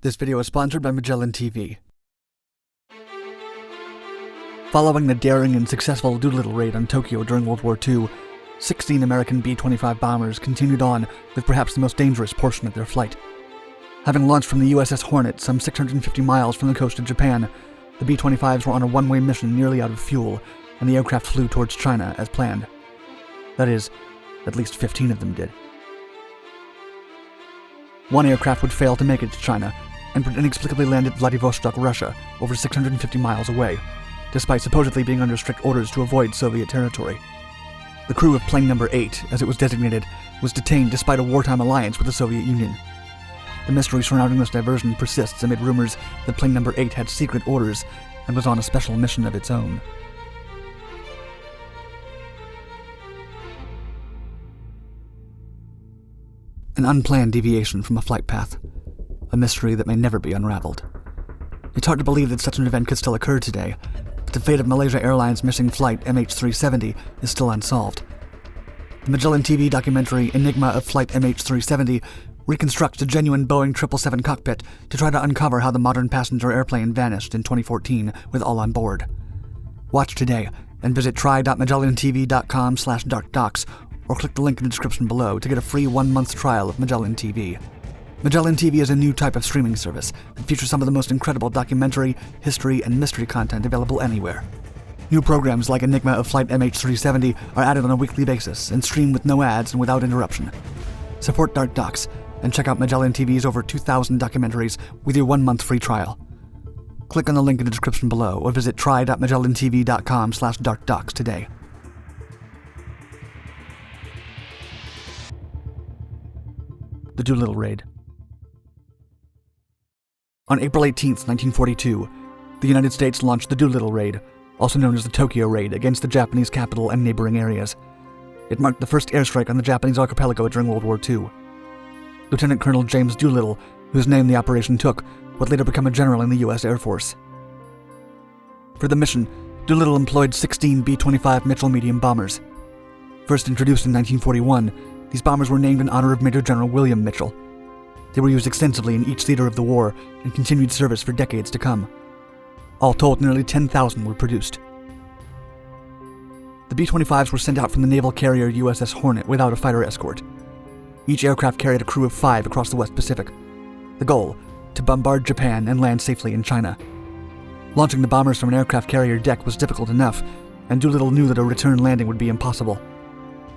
This video is sponsored by Magellan TV. Following the daring and successful Doolittle Raid on Tokyo during World War II, 16 American B-25 bombers continued on with perhaps the most dangerous portion of their flight. Having launched from the USS Hornet some 650 miles from the coast of Japan, the B-25s were on a one-way mission nearly out of fuel, and the aircraft flew towards China as planned. That is, at least 15 of them did. One aircraft would fail to make it to China, and would inexplicably land at Vladivostok, Russia, over 650 miles away, despite supposedly being under strict orders to avoid Soviet territory. The crew of plane number 8, as it was designated, was detained despite a wartime alliance with the Soviet Union. The mystery surrounding this diversion persists amid rumors that plane number 8 had secret orders and was on a special mission of its own. An unplanned deviation from a flight path. A mystery that may never be unraveled. It's hard to believe that such an event could still occur today, but the fate of Malaysia Airlines' missing flight MH370 is still unsolved. The Magellan TV documentary Enigma of Flight MH370 reconstructs a genuine Boeing 777 cockpit to try to uncover how the modern passenger airplane vanished in 2014 with all on board. Watch today and visit try.magellantv.com/darkdocs or click the link in the description below to get a free 1-month trial of Magellan TV. Magellan TV is a new type of streaming service that features some of the most incredible documentary, history, and mystery content available anywhere. New programs like Enigma of Flight MH370 are added on a weekly basis and stream with no ads and without interruption. Support Dark Docs and check out Magellan TV's over 2,000 documentaries with your 1-month free trial. Click on the link in the description below or visit try.magellantv.com/darkdocs today. The Doolittle Raid. On April 18, 1942, the United States launched the Doolittle Raid, also known as the Tokyo Raid, against the Japanese capital and neighboring areas. It marked the first airstrike on the Japanese archipelago during World War II. Lieutenant Colonel James Doolittle, whose name the operation took, would later become a general in the U.S. Air Force. For the mission, Doolittle employed 16 B-25 Mitchell medium bombers. First introduced in 1941, these bombers were named in honor of Major General William Mitchell. They were used extensively in each theater of the war and continued service for decades to come. All told, nearly 10,000 were produced. The B-25s were sent out from the naval carrier USS Hornet without a fighter escort. Each aircraft carried a crew of 5 across the West Pacific. The goal, to bombard Japan and land safely in China. Launching the bombers from an aircraft carrier deck was difficult enough, and Doolittle knew that a return landing would be impossible.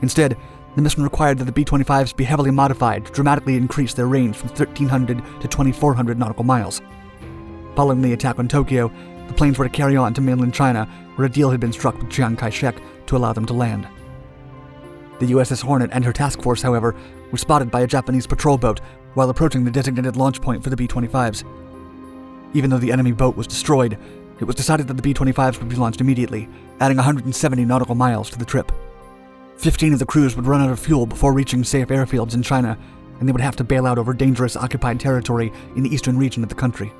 Instead, the mission required that the B-25s be heavily modified to dramatically increase their range from 1,300 to 2,400 nautical miles. Following the attack on Tokyo, the planes were to carry on to mainland China, where a deal had been struck with Chiang Kai-shek to allow them to land. The USS Hornet and her task force, however, were spotted by a Japanese patrol boat while approaching the designated launch point for the B-25s. Even though the enemy boat was destroyed, it was decided that the B-25s would be launched immediately, adding 170 nautical miles to the trip. 15 of the crews would run out of fuel before reaching safe airfields in China, and they would have to bail out over dangerous occupied territory in the eastern region of the country.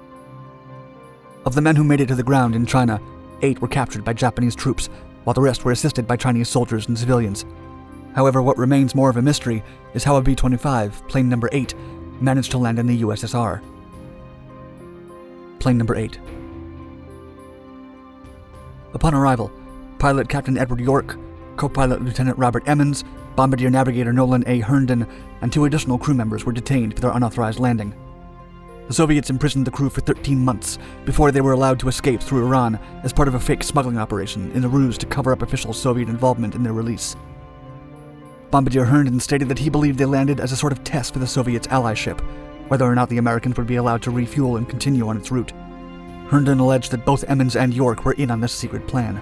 Of the men who made it to the ground in China, 8 were captured by Japanese troops, while the rest were assisted by Chinese soldiers and civilians. However, what remains more of a mystery is how a B-25, plane number 8, managed to land in the USSR. Plane number 8. Upon arrival, pilot Captain Edward York, co-pilot Lieutenant Robert Emmons, Bombardier Navigator Nolan A. Herndon, and 2 additional crew members were detained for their unauthorized landing. The Soviets imprisoned the crew for 13 months before they were allowed to escape through Iran as part of a fake smuggling operation in a ruse to cover up official Soviet involvement in their release. Bombardier Herndon stated that he believed they landed as a sort of test for the Soviets' allyship, whether or not the Americans would be allowed to refuel and continue on its route. Herndon alleged that both Emmons and York were in on this secret plan.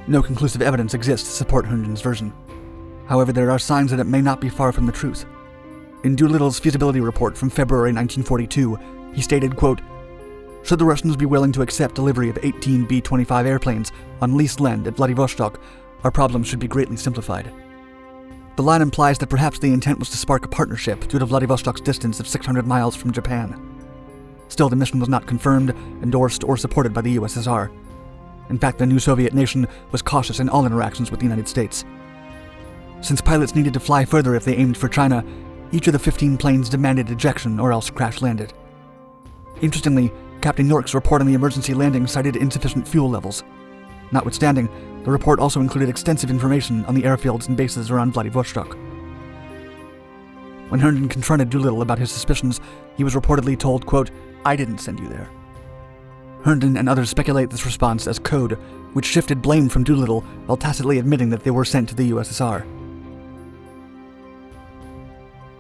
No conclusive evidence exists to support Herndon's version. However, there are signs that it may not be far from the truth. In Doolittle's feasibility report from February 1942, he stated, quote, "Should the Russians be willing to accept delivery of 18 B-25 airplanes on leased land at Vladivostok, our problems should be greatly simplified." The line implies that perhaps the intent was to spark a partnership due to Vladivostok's distance of 600 miles from Japan. Still, the mission was not confirmed, endorsed, or supported by the USSR. In fact, the new Soviet nation was cautious in all interactions with the United States. Since pilots needed to fly further if they aimed for China, each of the 15 planes demanded ejection or else crash-landed. Interestingly, Captain York's report on the emergency landing cited insufficient fuel levels. Notwithstanding, the report also included extensive information on the airfields and bases around Vladivostok. When Herndon confronted Doolittle about his suspicions, he was reportedly told, quote, "I didn't send you there." Herndon and others speculate this response as code, which shifted blame from Doolittle while tacitly admitting that they were sent to the USSR.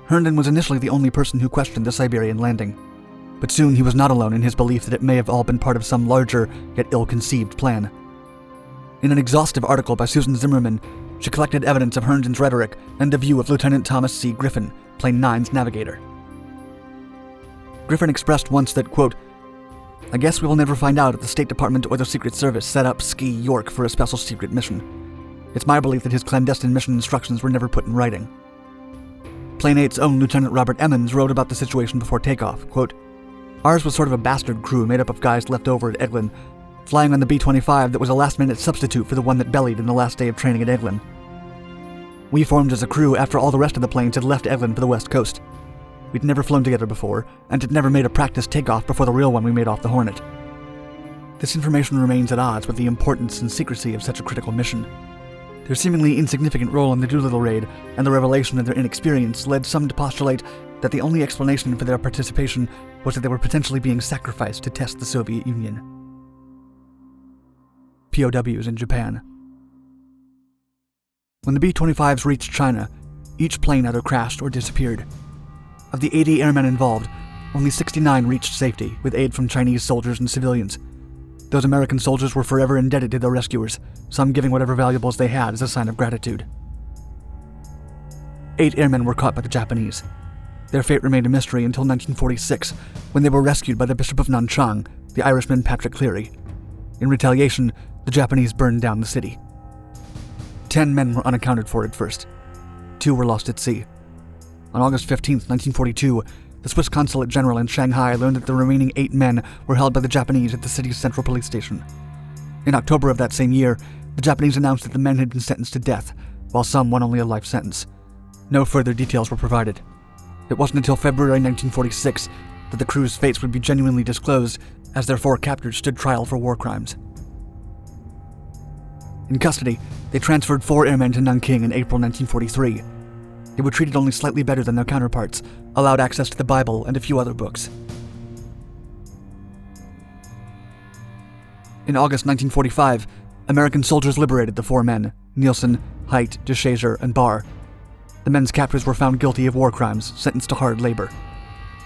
Herndon was initially the only person who questioned the Siberian landing, but soon he was not alone in his belief that it may have all been part of some larger, yet ill-conceived plan. In an exhaustive article by Susan Zimmerman, she collected evidence of Herndon's rhetoric and the view of Lieutenant Thomas C. Griffin, Plane 9's navigator. Griffin expressed once that, quote, "I guess we will never find out if the State Department or the Secret Service set up Ski York for a special secret mission. It's my belief that his clandestine mission instructions were never put in writing." Plane 8's own Lieutenant Robert Emmons wrote about the situation before takeoff, quote, "Ours was sort of a bastard crew made up of guys left over at Eglin, flying on the B-25 that was a last-minute substitute for the one that bellied in the last day of training at Eglin. We formed as a crew after all the rest of the planes had left Eglin for the West Coast. We'd never flown together before, and had never made a practice takeoff before the real one we made off the Hornet. This information remains at odds with the importance and secrecy of such a critical mission. Their seemingly insignificant role in the Doolittle Raid and the revelation of their inexperience led some to postulate that the only explanation for their participation was that they were potentially being sacrificed to test the Soviet Union." POWs in Japan. When the B-25s reached China, each plane either crashed or disappeared. Of the 80 airmen involved, only 69 reached safety, with aid from Chinese soldiers and civilians. Those American soldiers were forever indebted to their rescuers, some giving whatever valuables they had as a sign of gratitude. 8 airmen were caught by the Japanese. Their fate remained a mystery until 1946, when they were rescued by the Bishop of Nanchang, the Irishman Patrick Cleary. In retaliation, the Japanese burned down the city. 10 men were unaccounted for at first. 2 were lost at sea. On August 15, 1942, the Swiss Consulate General in Shanghai learned that the remaining 8 men were held by the Japanese at the city's central police station. In October of that same year, the Japanese announced that the men had been sentenced to death, while some won only a life sentence. No further details were provided. It wasn't until February 1946 that the crew's fates would be genuinely disclosed, as their 4 captors stood trial for war crimes. In custody, they transferred 4 airmen to Nanking in April 1943. They were treated only slightly better than their counterparts, allowed access to the Bible and a few other books. In August 1945, American soldiers liberated the 4 men, Nielsen, Haidt, de Chazer, and Barr. The men's captors were found guilty of war crimes, sentenced to hard labor.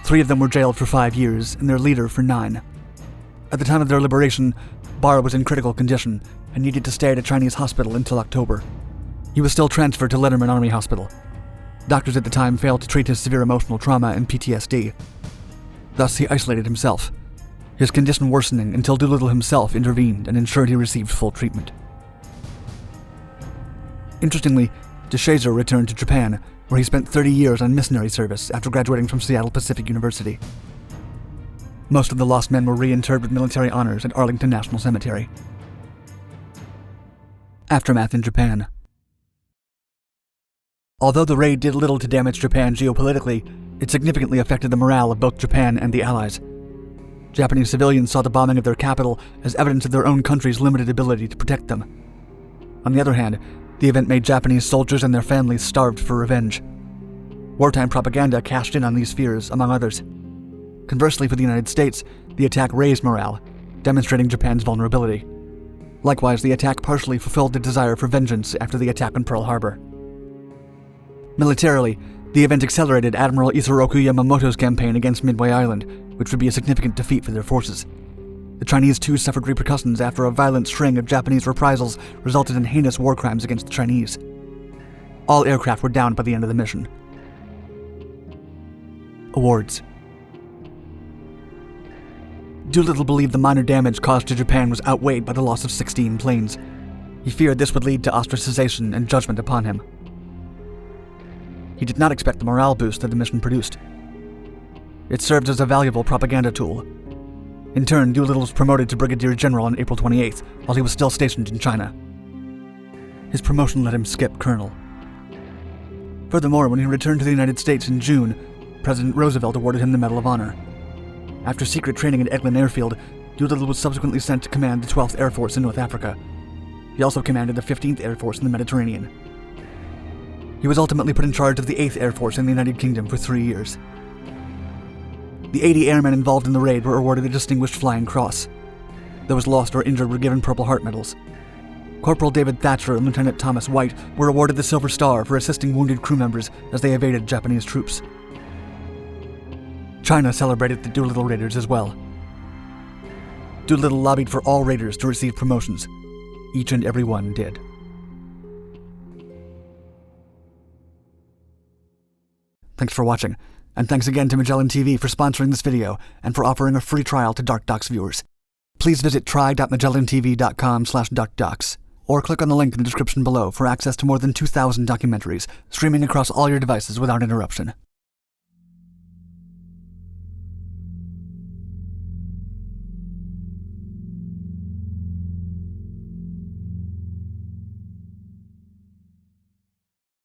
3 of them were jailed for 5 years, and their leader for 9. At the time of their liberation, Barr was in critical condition and needed to stay at a Chinese hospital until October. He was still transferred to Letterman Army Hospital. Doctors at the time failed to treat his severe emotional trauma and PTSD. Thus, he isolated himself, his condition worsening until Doolittle himself intervened and ensured he received full treatment. Interestingly, de Chazer returned to Japan, where he spent 30 years on missionary service after graduating from Seattle Pacific University. Most of the lost men were reinterred with military honors at Arlington National Cemetery. Aftermath in Japan. Although the raid did little to damage Japan geopolitically, it significantly affected the morale of both Japan and the Allies. Japanese civilians saw the bombing of their capital as evidence of their own country's limited ability to protect them. On the other hand, the event made Japanese soldiers and their families starved for revenge. Wartime propaganda cashed in on these fears, among others. Conversely, for the United States, the attack raised morale, demonstrating Japan's vulnerability. Likewise, the attack partially fulfilled the desire for vengeance after the attack on Pearl Harbor. Militarily, the event accelerated Admiral Isoroku Yamamoto's campaign against Midway Island, which would be a significant defeat for their forces. The Chinese too suffered repercussions after a violent string of Japanese reprisals resulted in heinous war crimes against the Chinese. All aircraft were downed by the end of the mission. Awards. Doolittle believed the minor damage caused to Japan was outweighed by the loss of 16 planes. He feared this would lead to ostracization and judgment upon him. He did not expect the morale boost that the mission produced. It served as a valuable propaganda tool. In turn, Doolittle was promoted to Brigadier General on April 28th, while he was still stationed in China. His promotion let him skip Colonel. Furthermore, when he returned to the United States in June, President Roosevelt awarded him the Medal of Honor. After secret training at Eglin Airfield, Doolittle was subsequently sent to command the 12th Air Force in North Africa. He also commanded the 15th Air Force in the Mediterranean. He was ultimately put in charge of the 8th Air Force in the United Kingdom for 3 years. The 80 airmen involved in the raid were awarded the Distinguished Flying Cross. Those lost or injured were given Purple Heart medals. Corporal David Thatcher and Lieutenant Thomas White were awarded the Silver Star for assisting wounded crew members as they evaded Japanese troops. China celebrated the Doolittle Raiders as well. Doolittle lobbied for all raiders to receive promotions. Each and every one did. Thanks for watching, and thanks again to Magellan TV for sponsoring this video and for offering a free trial to Dark Docs viewers. Please visit try.magellantv.com/darkdocs, or click on the link in the description below for access to more than 2,000 documentaries streaming across all your devices without interruption.